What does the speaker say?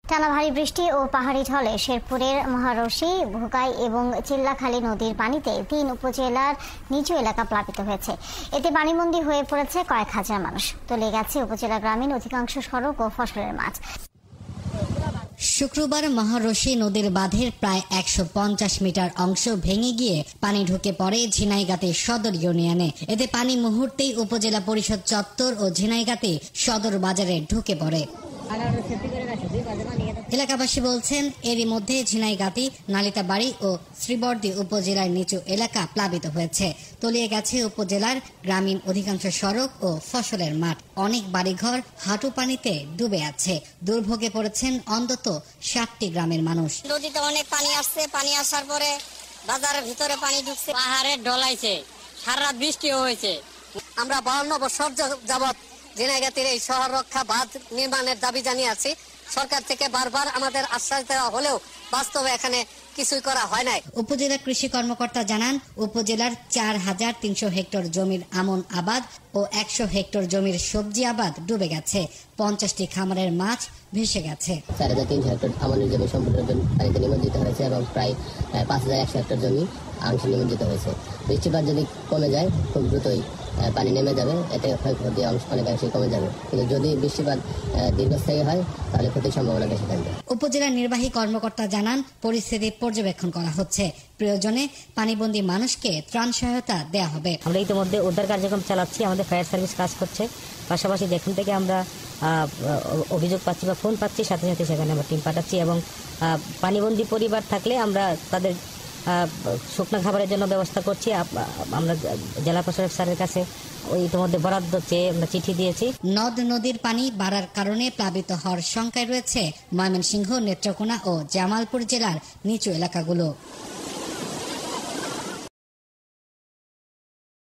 টানা ভারী বৃষ্টি ও পাহাড়ি ঢলে শেরপুরের মহারশী, ভোগাই এবং চিল্লাখালী নদীর পানিতে ৩ উপজেলার নিচু এলাকা প্লাবিত হয়েছে। এতে পানিবন্দী হয়ে পড়েছে কয়েক হাজার মানুষ। তলিয়ে গেছে উপজেলা গ্রামীণ অধিকাংশ সড়ক ও ফসলের মাঠ। শুক্রবার মহারশী নদীর বাঁধের প্রায় ১৫০ মিটার অংশ ভেঙে গিয়ে পানি ঢুকে পড়ে ঝিনাইগাতি সদর ইউনিয়নে। এতে পানি মুহূর্তেই উপজেলা পরিষদ চত্বর ও ঝিনাইগাতি সদর বাজারে ঢুকে পড়ে। এলাকাবাসী বলছেন, এরই মধ্যে ঝিনাইগাতি, নালিতাবাড়ি ও শ্রীবর্দী উপজেলার নিচু এলাকা প্লাবিত হয়েছে। তলিয়ে গেছে উপজেলার গ্রামীণ অধিকাংশ সড়ক ও ফসলের মাঠ। অনেক বাড়িঘর হাঁটু পানিতে ডুবে আছে। দুর্ভোগে পড়েছেন অন্তত ৬০টি গ্রামের মানুষ। নদীতে অনেক পানি আসছে, পানি আসার পরে বাজারের ভিতরে পানি ঢুকছে, পাহাড়ে ঢলাইছে, সারা রাত বৃষ্টিও হয়েছে। আমরা ৫২ বছর যাবৎ ঝিনাইগাতির এই শহর রক্ষা বাঁধ নির্মাণের দাবি জানিয়ে আছি। সরকার থেকে বারবার আমাদের আশ্বাস দেওয়া হলেও বাস্তবে এখানে কিছুই করা হয় নাই। উপজেলা কৃষি কর্মকর্তা জানান, উপজেলার ৪৩০০ হেক্টর জমির আমন আবাদ ও ১০০ হেক্টর জমির সবজি আবাদ ডুবে গেছে। ৫০টি খামারের মাছ ভেসে গেছে। ৪৩০০ হেক্টর আমনের জমি সম্পূর্ণ পানিতে নিমজ্জিত হয়েছে এবং প্রায় ৫১০০ হেক্টর জমি আংশিক নিমজ্জিত হয়েছে। বৃষ্টিপাত যদি কমে যায় খুব দ্রুতই পানি নেমে যাবে, এতে ক্ষয়ক্ষতি অনেকাংশে কমে যাবে। কিন্তু যদি বৃষ্টিপাত দীর্ঘস্থায়ী হয় তাহলে ক্ষতির সম্ভাবনা বেশি থাকবে। উপজেলা নির্বাহী কর্মকর্তা জানান, পরিস্থিতি পর্যবেক্ষণ করা হচ্ছে। প্রয়োজনে পানিবন্দী মানুষকে ত্রাণ সহায়তা দেওয়া হবে। আমরা ইতিমধ্যে উদ্ধার কার্যক্রম চালাচ্ছি, আমাদের ফায়ার সার্ভিস কাজ করছে। পাশাপাশি যেখান থেকে আমরা অভিযোগ পাচ্ছি বা ফোন পাচ্ছি, সাথে সাথে সেখানে আমরা টিম পাঠাচ্ছি এবং পানিবন্দী পরিবার থাকলে আমরা তাদের শুকনো খাবারের জন্য ব্যবস্থা করছি। আমরা জেলা প্রশাসক স্যারের কাছে ইতিমধ্যে বরাদ্দ চেয়ে আমরা চিঠি দিয়েছি। নদ নদীর পানি বাড়ার কারণে প্লাবিত হওয়ার শঙ্কায় রয়েছে ময়মনসিংহ, নেত্রকোনা ও জামালপুর জেলার নিচু এলাকাগুলো।